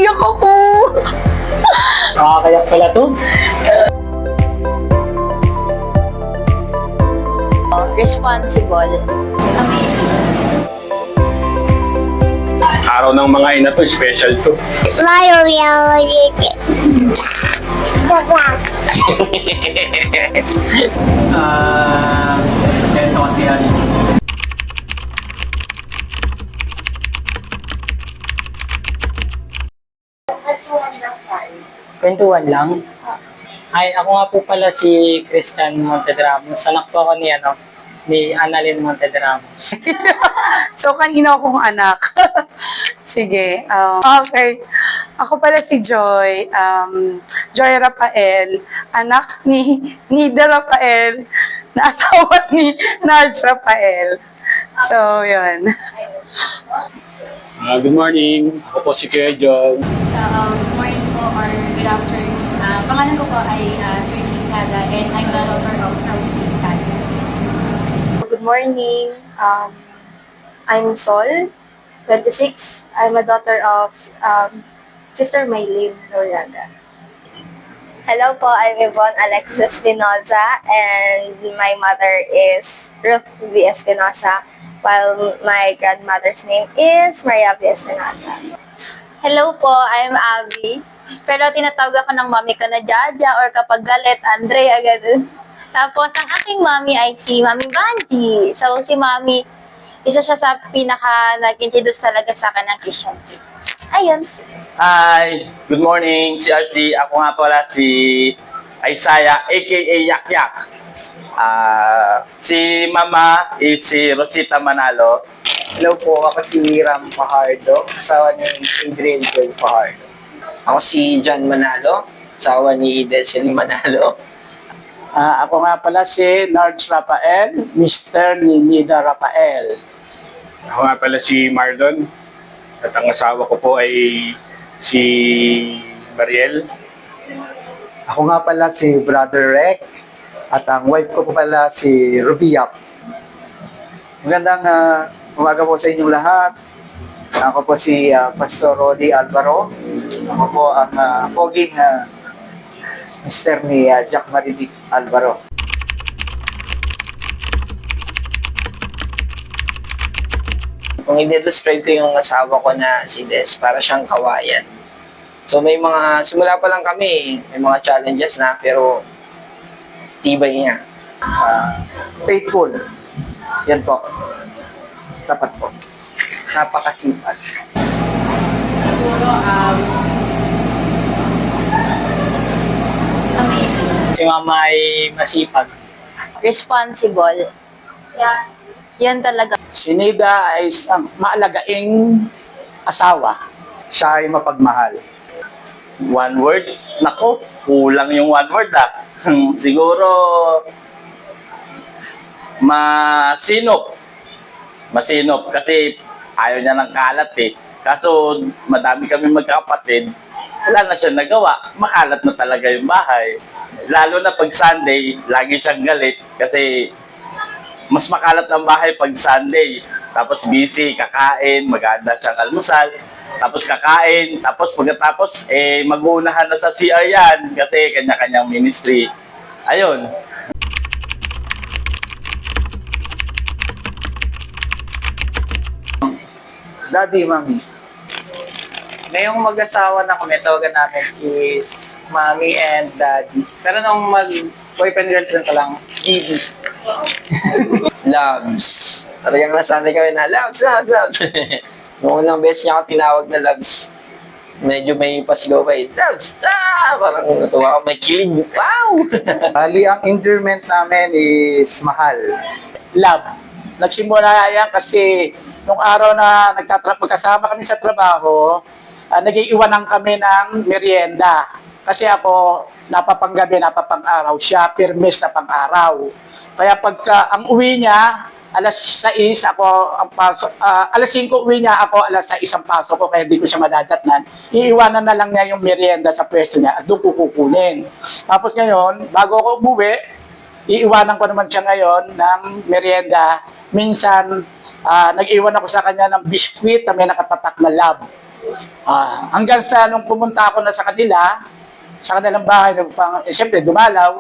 Naiiyak ako. Nakakayak pala to. Responsible. Amazing. Araw ng mga ina to, special to. Mario Yawajiki. Ganito kasi yan. Kwentuhan lang. Ay, ako nga po pala si Christian Montedramus. Anak po ako ni Annalyn Montedramus. So, kanina akong anak. Sige. Okay. Ako pala si Joy. Joy Rafael. Anak ni Nida Rafael. Na asawa ni Naj Rafael. So, yun. Good morning. Ako po si Kuya John. So, good morning po or good afternoon. Pangalan ko po ay Sir Jean Cada and I'm the daughter of Rosie Cada. Good morning. I'm Sol, 26. I'm a daughter of Sister Maylene Loriaga. Hello po, I'm Yvonne Alexis Espinoza and my mother is Ruth V. Espinoza while my grandmother's name is Maria V. Espinoza. Hello po, I'm Abby. Pero tinatawag ako ng mami ko na Jaja or kapag galit, Andrea, ganun. Tapos, ang aking mami ay si Mami Banji. So, si Mami, isa siya sa pinaka nag-introduce talaga sa akin ng Christian faith. Ayun. Hi! Good morning! Si RC. Ako nga pala si Isaiah, aka Yak Yak. Si Mama is si Rosita Manalo. Hello po, ako si Ram Pajardo, asawa ni Adriel Joy Pajardo. Ako si John Manalo, asawa ni Desiree Manalo. Ako nga pala si Narj Rafael, Mr. ni Nida Rafael. Ako nga pala si Marlon. At ang asawa ko po ay si Mariel. Ako nga pala si Brother Rek at ang wife ko po pala si Rubiap. Magandang umaga po sa inyong lahat. Ako po si Pastor Rodi Alvaro. Ako po ang poging Mr. ni Jack Maridic Alvaro. Kung i-describe ko yung asawa ko na si Des, para siyang kawayan. So may mga, simula pa lang kami, may mga challenges na, pero tibay niya. Faithful. Yan po. Tapat po. Napakasipag. Siguro, Amazing. Si Mama ay masipag. Responsible. yeah, Yan talaga. Si Nida ay isang maalagaing asawa. Siya ay mapagmahal. One word? Nako, kulang yung one word Siguro, masinop. Masinop kasi ayaw niya ng kalat eh. Kaso madami kami magkapatid, wala na siya nagawa. Makalat na talaga yung bahay. Lalo na pag Sunday, lagi siyang galit kasi mas makalat ang bahay pag Sunday. Tapos busy, kakain, maganda siyang almusal. Tapos kakain, tapos pagkatapos, mag-uunahan na sa CR yan kasi kanya-kanyang ministry. Ayun. Daddy, Mami. Ngayong mag-asawa na kami, tawagan namin is Mommy and Daddy. Pero nung mag-boyfriend-girlfriend ka lang, Didi. Loves. Talagang nasanay kami na, loves, loves, loves. Noong unang beses niya ako tinawag na loves, medyo may pasigaw pa eh, loves, parang natuwa ako, may kilig, wow! Bali, ang endearment namin is mahal. Love. Nagsimula yan kasi nung araw na magkasama kami sa trabaho, nag-iiwanan kami ng merienda. Kasi ako, napapanggabi, napapang-araw. Siya, permis na pang-araw. Kaya pagka ang uwi niya, alas 6 ako ang pasok, alas 5 uwi niya, ako alas 6 ang pasok ko, kaya di ko siya madadatnan. Iiwanan na lang niya yung merienda sa pwesto niya at doon ko kukunin. Tapos ngayon, bago ako umuwi, iiwanan ko naman siya ngayon ng merienda. Minsan, nag-iwan ako sa kanya ng biskwit na may nakatatak na love. Hanggang sa nung pumunta ako na sa kanilang bahay, siyempre dumalaw,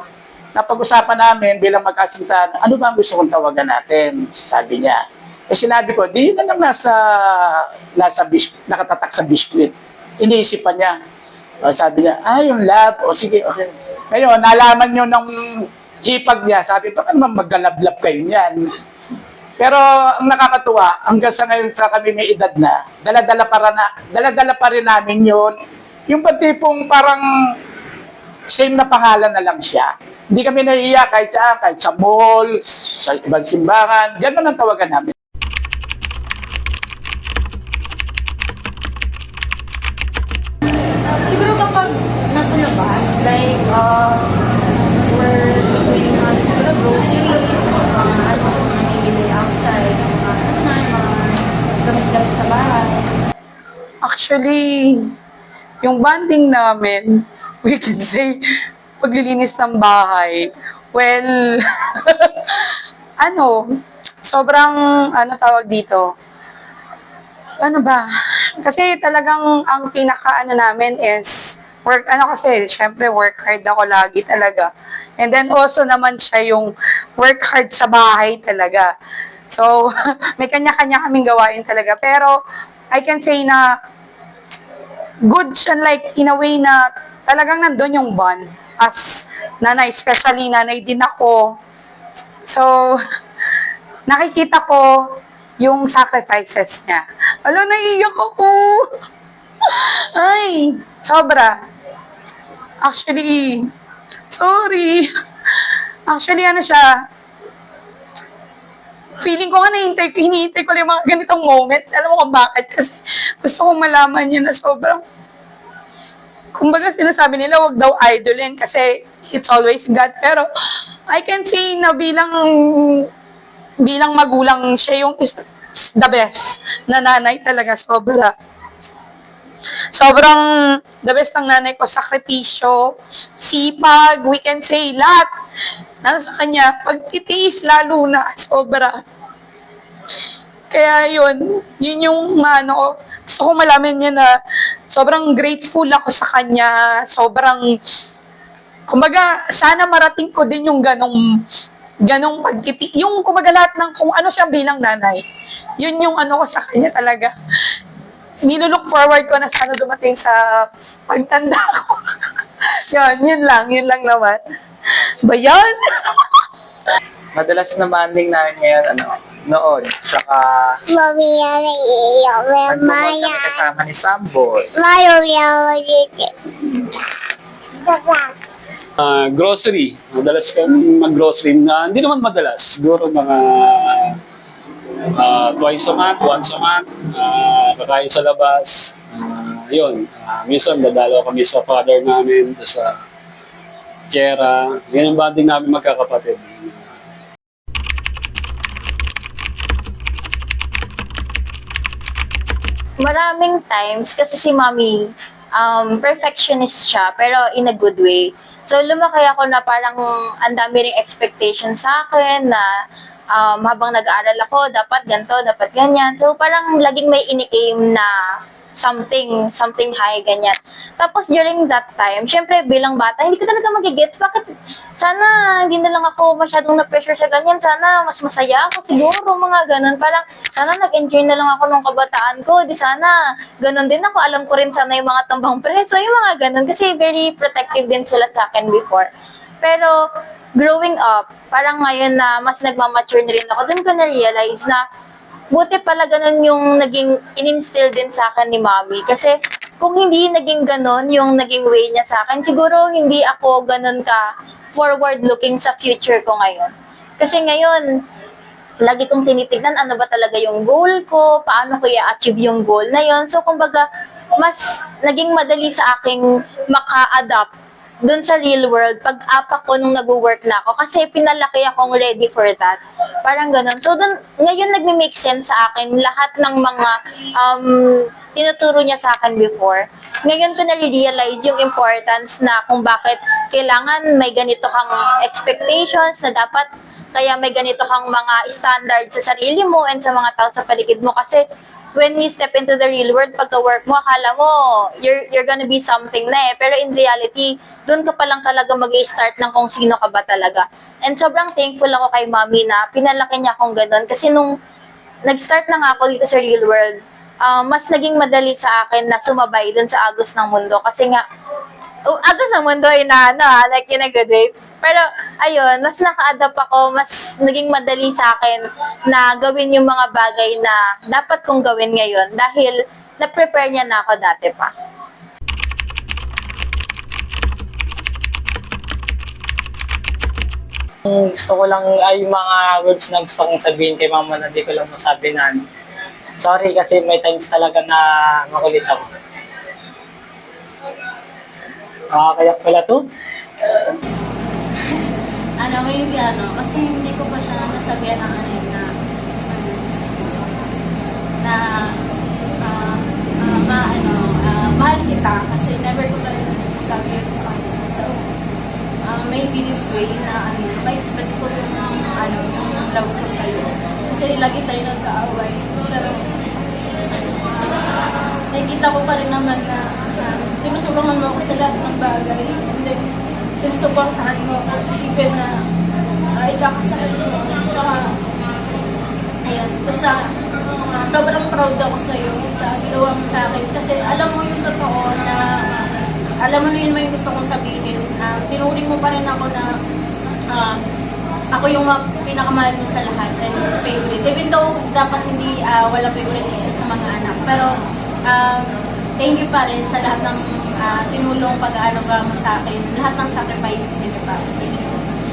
napag-usapan namin bilang magkasintahan, ano ba ang gusto kong tawagan natin? Sabi niya. Sinabi ko, di na lang nakatatak sa biskwit. Iniisipan niya. Sabi niya, yung love. O sige, okay. Ngayon, nalaman niyo ng hipag niya. Sabi, baka naman maggalablab kayo niyan. Pero ang nakakatuwa, hanggang sa ngayon sa kami may edad na, daladala pa rin namin yun. Yung patipong parang same na pangalan na lang siya. Hindi kami naiiyak kahit sa mall, sa ibang simbahan. Ganun ang tawagan namin. Siguro kapag nasa labas, like, we're doing siguro groceries, namimili outside, mga gamit-gamit sa bahay. Actually, yung bonding namin, we can say, paglilinis ng bahay. Well, sobrang, tawag dito? Ano ba? Kasi talagang ang pinaka namin is work, kasi syempre work hard ako lagi talaga. And then also naman siya yung work hard sa bahay talaga. So, may kanya-kanya kaming gawain talaga. Pero, I can say na good siya, like in a way na talagang nandun yung bond as nanay, especially nanay din ako. So, nakikita ko yung sacrifices niya. Naiiyak ako. Ay, sobra. Actually, sorry. Actually, siya, feeling ko nga hinihintay ko lang yung mga ganitong moment. Alam mo kung bakit? Kasi gusto kong malaman niya na sobrang, kumbaga sinasabi nila, wag daw idolin kasi it's always God. Pero I can say na bilang magulang, siya yung the best na nanay talaga, sobra. Sobrang the best ng nanay ko, sakripisyo, sipag, we can say lahat. Nasa kanya, pagtitiis lalo na, sobra. Kaya yun yung gusto ko malaman niya na sobrang grateful ako sa kanya, sobrang, kumbaga, sana marating ko din yung ganong yung kumbaga lahat ng kung ano siya bilang nanay. Yun yung ko sa kanya talaga. Nilook forward ko na sana dumating sa pagtanda ko. yun lang naman. Ba yan? Madalas na banding namin ngayon, noon. Saka, Mami, nagpupunta kami kasama ni Samboy. Grocery. Madalas kami mag-grocery na, hindi naman madalas. Siguro mga twice a month, once a month, kakain sa labas. Minsan dadalaw kami sa father namin, sa Chera. Yan ang bonding namin magkakapatid. Maraming times, kasi si Mommy, perfectionist siya, pero in a good way. So, lumaki ako na parang ang dami ring expectation sa akin na habang nag-aaral ako, dapat ganito, dapat ganyan. So, parang laging may ini-aim na something high, ganyan. Tapos, during that time, syempre, bilang bata, hindi ko talaga magigets. Bakit? Sana, hindi na lang ako masyadong na-pressure sa ganyan. Sana, mas masaya ako siguro, mga ganun. Parang, sana nag-enjoy na lang ako nung kabataan ko. Di sana, ganun din ako. Alam ko rin sana yung mga tambang preso, yung mga ganun. Kasi very protective din sila sa akin before. Pero, growing up, parang ngayon na mas nagmamature na rin ako, dun ko na-realize na buti pala ganun yung naging in-instill din sa akin ni Mommy. Kasi kung hindi naging ganun yung naging way niya sa akin, siguro hindi ako ganun ka forward-looking sa future ko ngayon. Kasi ngayon, lagi kong tinitignan ano ba talaga yung goal ko, paano ko i-achieve yung goal na yon. So, kumbaga, mas naging madali sa aking maka-adapt dun sa real world, pag-apak ko nung nag-work na ako, kasi pinalaki akong ready for that. Parang ganun. So, dun, ngayon nagme-make sense sa akin lahat ng mga tinuturo niya sa akin before. Ngayon ko na-realize yung importance na kung bakit kailangan may ganito kang expectations na dapat kaya may ganito kang mga standards sa sarili mo and sa mga tao sa paligid mo, kasi when you step into the real world, pagka-work mo, akala mo, you're gonna be something na eh. Pero in reality, doon ka pa lang talaga mag-i-start ng kung sino ka ba talaga. And sobrang thankful ako kay Mami na pinalaki niya akong ganun. Kasi nung nag-start na nga ako dito sa real world, mas naging madali sa akin na sumabay dun sa agos ng mundo. Kasi nga, agos ng mundo ay like in a good way. Pero, ayun, mas naka-adapt ako, mas naging madali sa akin na gawin yung mga bagay na dapat kong gawin ngayon dahil na-prepare niya na ako dati pa. Gusto ko lang ay mga words na gusto kong sabihin kay mama na di ko lang masabi na sorry kasi may times talaga na makulit ako. Kaya pala to? Maybe kasi hindi ko pa siya nasabihan ng mahal kita kasi never ko pa rin sabi yun sa kanya. So, maybe this way na ma-express ko yung love ko sa'yo. Kasi lagi tayo nag-aaway. Pero, nakikita ko pa rin naman na tinutulungan mo ako sa lahat ng bagay. And then, sinusuportahan mo ako. Even na ikakasakal mo. Tsaka, ayun, basta sobrang proud ako sa'yo sa ginawa mo sa akin. Kasi alam mo yung totoo na alam mo na yun yung gusto kong sabihin. Tinuring mo pa rin ako na ako yung pinakamahal mo sa lahat and favorite. Even though dapat hindi wala favoritism sa mga anak. Pero thank you pa rin sa lahat ng tinulong pag-aalaga mo sa akin. Lahat ng sacrifices nila pa. Thank you so much.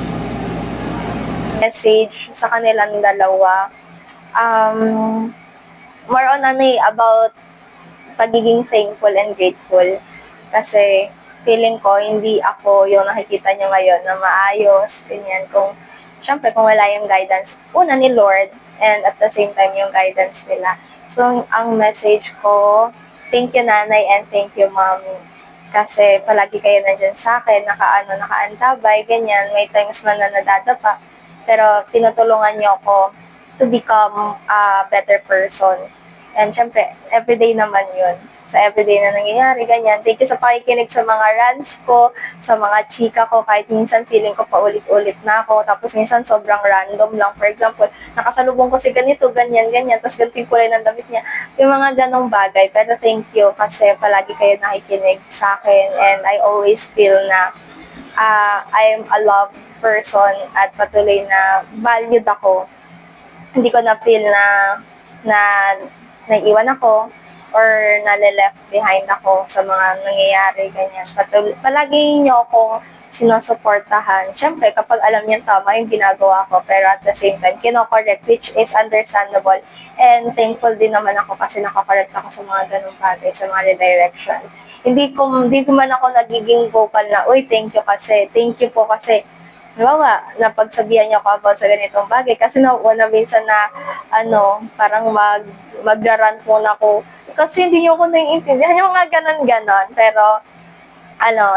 Message sa kanilang dalawa. More on about pagiging thankful and grateful. Kasi feeling ko, hindi ako yung nakikita nyo ngayon na maayos, ganyan. Syempre, kung wala yung guidance, una ni Lord, and at the same time, yung guidance nila. So, ang message ko, thank you, Nanay, and thank you, Mommy. Kasi palagi kayo nandyan sa akin, nakaantabay, ganyan. May times man na nadadapa. Pero, tinutulungan nyo ako to become a better person. And syempre, everyday naman yun. Sa everyday na nangyayari, ganyan. Thank you sa pakikinig sa mga rants ko, sa mga chika ko, kahit minsan feeling ko paulit-ulit na ako, tapos minsan sobrang random lang. For example, nakasalubong ko si ganito, ganyan, tapos ganito yung kulay ng damit niya. Yung mga ganong bagay. Pero thank you kasi palagi kayo nakikinig sa akin and I always feel na I'm a loved person at patuloy na valued ako. Hindi ko na feel na naiiwan ako or nale-left behind ako sa mga nangyayari, ganyan. Palagi nyo akong sinusuportahan. Siyempre, kapag alam niyo tama yung ginagawa ko, pero at the same time, kino-correct, which is understandable. And thankful din naman ako kasi nakakorrect ako sa mga ganung bagay, sa mga redirections. Hindi ko man ako nagiging vocal na, uy, thank you po kasi, halimbawa, napagsabihan niyo ako about sa ganitong bagay kasi nauuna minsan na, parang magrarant muna ako kasi hindi niyo ako naiintindihan yung mga ganon-ganon. Pero,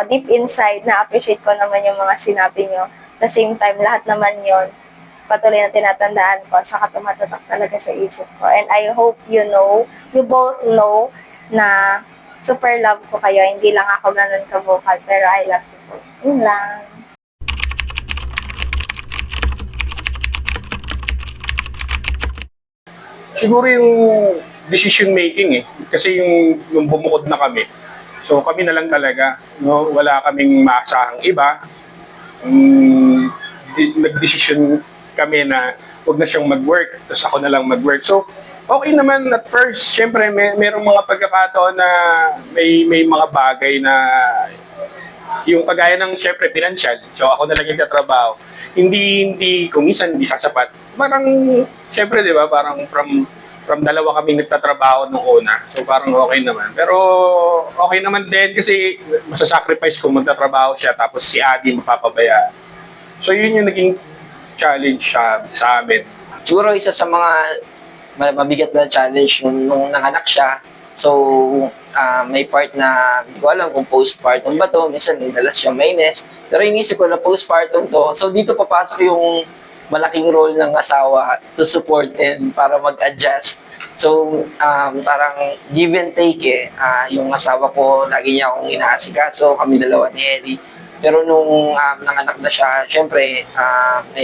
deep inside, na-appreciate ko naman yung mga sinabi niyo. At the same time, lahat naman yon patuloy na tinatandaan ko, saka tumatatak talaga sa isip ko. And I hope you both know na super love ko kayo. Hindi lang ako ganun ka-vocal, pero I love you po. Yun lang. Siguro yung decision making kasi yung bumukod na kami. So kami na lang talaga, no, wala kaming maasahang iba. Nag-decision kami na huwag na siyang mag-work, tapos ako na lang mag-work. So okay naman at first, syempre merong mga pagkakataon na may mga bagay na yung kagaya ng syempre financial. So ako na lang yung tatrabaho. Hindi kung minsan hindi sasapat. Parang syempre 'di ba, parang from dalawa kaming nagtatrabaho nung una. So parang okay naman. Pero okay naman din kasi masasacrifice kung magtatrabaho siya tapos si Adi mapapabaya. So yun yung naging challenge sa amin. Siguro isa sa mga mabigat na challenge nung nanganak siya. So may part na hindi ko alam kung postpartum ba to. Minsan dalas siya mainis. Pero inisip ko na postpartum to. So dito papasok yung malaking role ng asawa to support and para mag-adjust So, parang give and take yung asawa ko, lagi niya akong inaasikaso, kami dalawa ni Ellie. Pero nung nanganak na siya, syempre,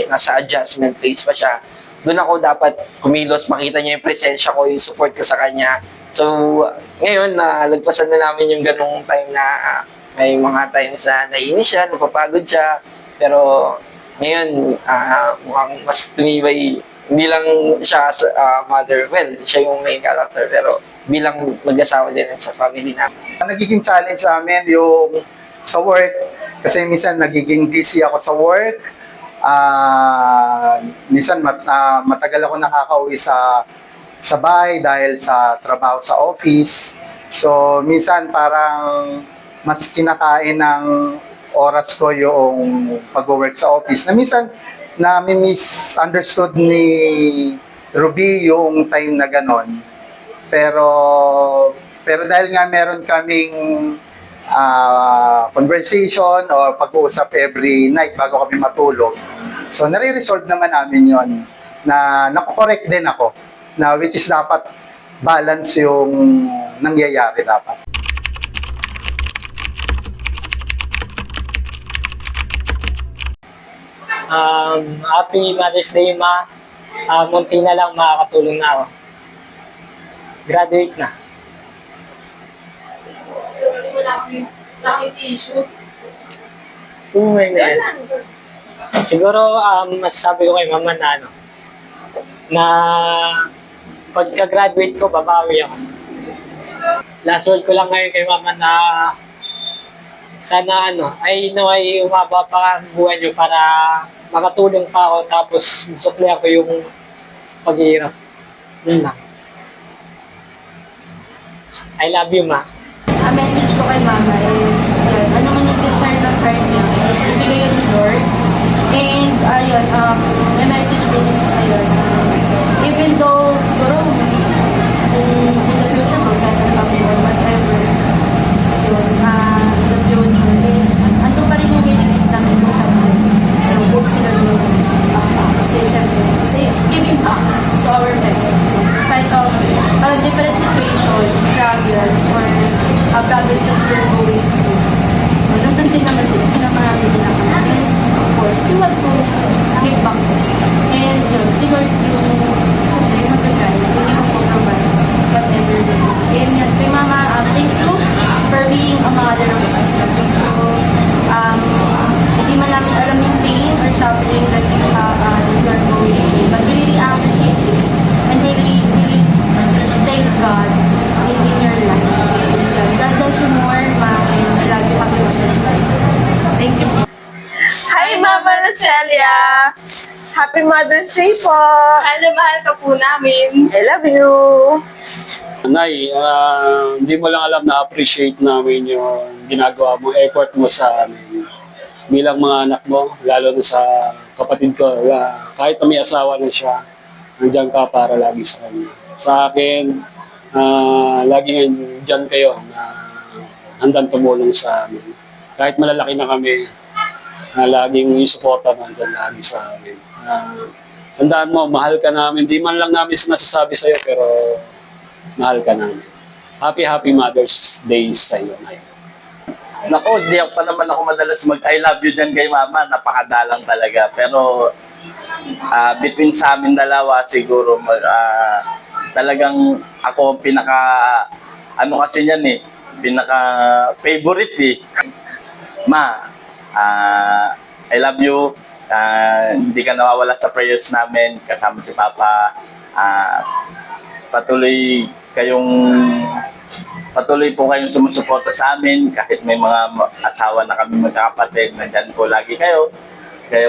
nasa adjustment phase pa siya. Doon ako dapat kumilos, makita niya yung presensya ko, yung support ko sa kanya. So, ngayon, nalagpasan na namin yung ganung time na may mga times na naiinis siya, napapagod siya. Pero ngayon, mukhang mas tumibay. Hindi lang siya as mother, well, siya yung main character, pero bilang mag-asawa din sa family namin. Nagiging challenge sa amin yung sa work, kasi minsan nagiging busy ako sa work. Minsan matagal ako nakakauwi sa bahay dahil sa trabaho sa office. So, minsan parang mas kinakain ng oras ko yung pag-work sa office. Na minsan, misunderstood ni Ruby yung time na ganon. Pero dahil nga meron kaming conversation or pag-uusap every night bago kami matulog, so nare-resolve naman namin yon, na nako-correct din ako, na which is dapat balance yung nangyayari dapat. Happy Mother's Day, Ma. Munti na lang makakatulong na ako. Graduate na. Siguro, masasabi ko kay Mama na na pagka-graduate ko, babawi ako. Last word ko lang ngayon kay Mama na sana ay umaba pa ang buhay niyo para makatulong pa ako, tapos supply ako yung paghihirap. Yun lang. I love you, Ma. Ang message ko kay Mama is, ano man yung desire ng heart niya, is ibigay yun ni Lord. And, may message ko is, even though, siguro, in the future, kung second family or whatever, in the future is, ando pa rin yung willingness namin kung ano, kung sila yung kasi syempre, it's giving back to our parents. Despite of different situations, struggles, or problems that we're going through. Nandun din naman sila mga hindi na kami. Of course, we want to give back. And yun, si Lord yung mag-guide, hindi ko provide whatever they do. And yun, kay Mama, thank you for being a mother of us. So, hindi man namin alam yung pain or suffering that you are going through, but we really appreciate it. And really thank God in your life. And God bless you more, Ma, and I love you. Happy Mother's Day. Thank you. Hi, Mama Roselia! Happy Mother's Day po! Mahal na mahal ka po namin. I love you! Nay, hindi mo lang alam na appreciate namin yung ginagawa mo, effort mo sa amin. Bilang mga anak mo, lalo na sa kapatid ko, kahit na may asawa na siya, nandiyan ka para lagi sa kanya. Sa akin, laging dyan kayo na handang tumulong sa amin. Kahit malalaki na kami, laging isuporta mo dyan lagi sa amin. Tandaan mo, mahal ka namin. Di man lang namin sinasasabi sa'yo, pero mahal ka namin. Happy Mother's Day sa iyo, Nay. Nako, di pa naman ako madalas mag-I love you dyan kay Mama. Napakadalang talaga. Pero between sa amin dalawa, siguro talagang ako kasi niyan pinaka-favorite Ma, I love you. Hindi ka nawawala sa prayers namin. Kasama si Papa. Patuloy po kayong sumusuporta sa amin kahit may mga asawa na kami magkakapatid, nandyan po lagi kayo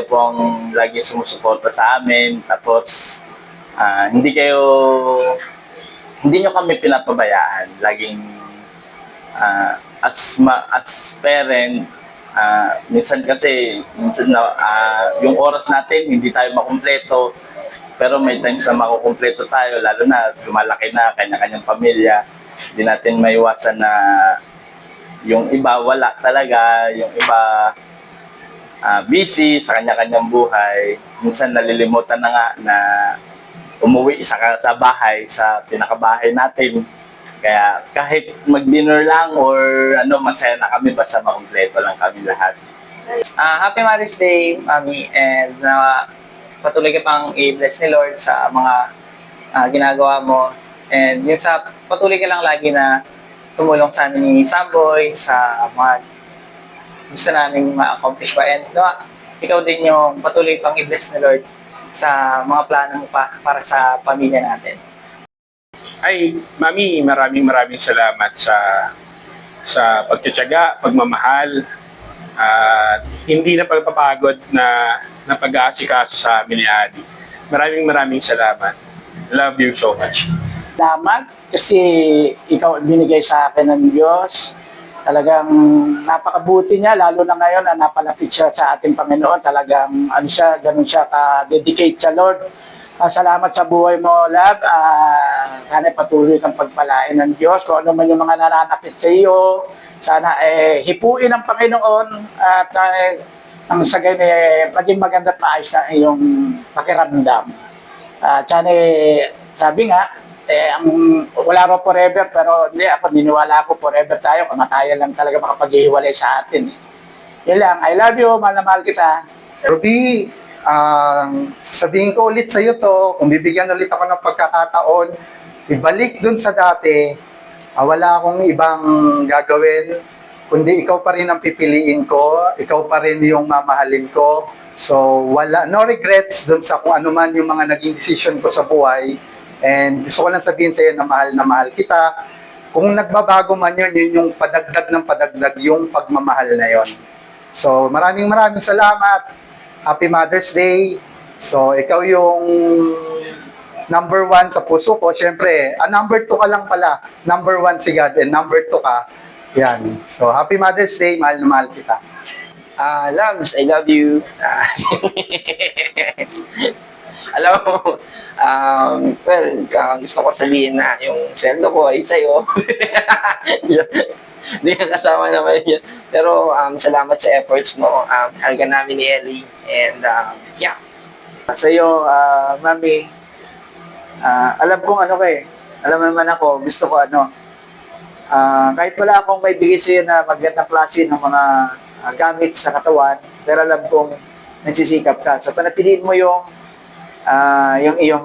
po ang lagi sumusuporta sa amin, tapos hindi nyo kami pinapabayaan, laging as parent, minsan yung oras natin hindi tayo makumpleto, pero may times na makukumpleto tayo, lalo na lumalaki na kanya-kanyang pamilya. Hindi natin maiwasan na yung iba wala talaga, yung iba busy sa kanya-kanyang buhay. Minsan nalilimutan na nga na umuwi sa bahay, sa pinakabahay natin. Kaya kahit mag-dinner lang or masaya na kami basta makumpleto lang kami lahat. Happy Mother's Day, Mami, and patuloy ka pang i-bless ni Lord sa mga ginagawa mo. And yun patuloy ka lang lagi na tumulong sa amin ni Samboy sa mga gusto namin ma-accomplish pa. And ikaw din yung patuloy pang i-bless ni Lord sa mga plano mo para sa pamilya natin. Ay, Mami, maraming salamat sa pagtitiyaga, pagmamahal, at hindi na pagpapagod na pag-aasikaso sa amin ni Adi. Maraming salamat. Love you so much. Salamat kasi ikaw ang binigay sa akin ng Diyos. Talagang napakabuti niya, lalo na ngayon na napalapit siya sa ating Panginoon. Talagang ganun siya ka-dedicate sa Lord. Salamat sa buhay mo, love. Sana patuloy kang pagpalain ng Diyos. Kung ano man yung mga nananakit sa iyo, sana hipuin ng Panginoon at ang sagay maging maganda at maayos na iyong pakiramdam. Sana sabi nga, wala raw forever, pero hindi, ako niniwala ako forever tayo. Kamatayan lang talaga makapag-ihiwalay sa atin. Yun lang. I love you. Mahal na mahal kita. Ruby, sasabihin ko ulit sa iyo to, kung bibigyan ulit ako ng pagkakataon, ibalik dun sa dati, wala akong ibang gagawin, kundi ikaw pa rin ang pipiliin ko, ikaw pa rin yung mamahalin ko. So, no regrets dun sa kung ano man yung mga naging decision ko sa buhay. And gusto ko lang sabihin sa iyo na mahal kita. Kung nagbabago man yun yung padagdag ng padagdag yung pagmamahal na yon. So, maraming salamat. Happy Mother's Day. So, ikaw yung number 1 sa puso ko. Siyempre, number 2 ka lang pala. Number 1 si God and number 2 ka. Yan. So, Happy Mother's Day. Mahal na mahal kita. Loves, I love you. Alam mo, gusto ko sabihin na yung sweldo ko ay sa'yo. Hindi ka kasama naman yun. Pero salamat sa efforts mo. Mahal ka namin ni Ellie. And yeah. Sa iyo, Mami, alam kong ano ka eh. Alam naman ako, gusto ko kahit wala akong may bigay sa iyo na magandang klase ng mga gamit sa katawan, pero alam kong nagsisikap ka. So, panatiliin mo yung iyong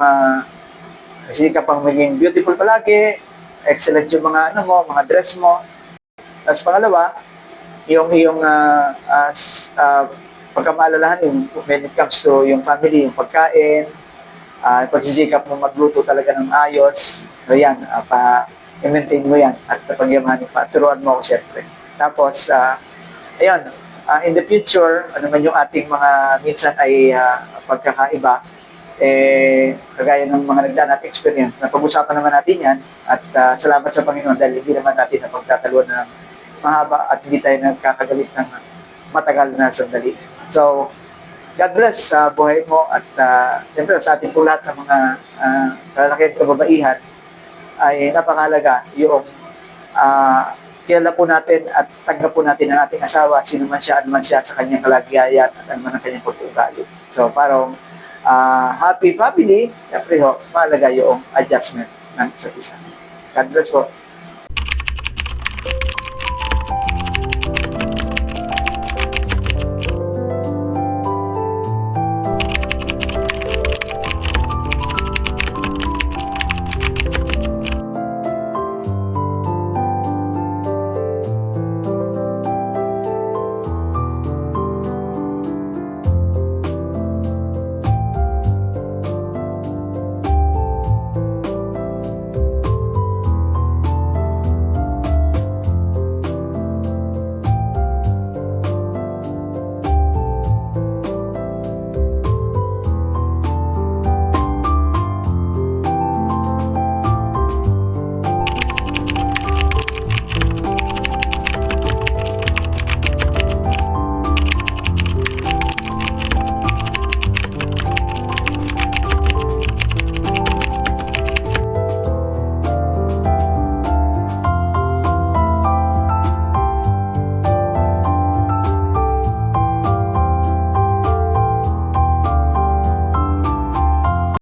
sikap pang maging beautiful palagi, excellent yung mga mga dress mo. Tapos pangalawa, yung pagkamaalalahanin when it comes to yung family, yung pagkain, pagsisikap mo magluto talaga ng ayos. So yan, i-maintain mo yan at pagyamanin pa. Turuan mo ako siyempre. Tapos, ayun, in the future, ano man yung ating mga minsan ay pagkakaiba, kagaya ng mga nagdaan natin experience, na pag-usapan naman natin yan at salamat sa Panginoon dahil hindi naman natin na pagtataluan ng mahaba at hindi tayo nagkakagalit ng matagal na sandali. So, God bless sa buhay mo at siyempre sa ating po lahat ng mga lalaki at kababaihan ay napakahalaga yung kilala po natin at tanggap po natin ang ating asawa, sino man siya, ano man siya sa kanyang kalagayan at ano man ang kanyang pag-uugali. So, parang happy family, siyempre mahalaga yung adjustment ng isa't isa. God bless po.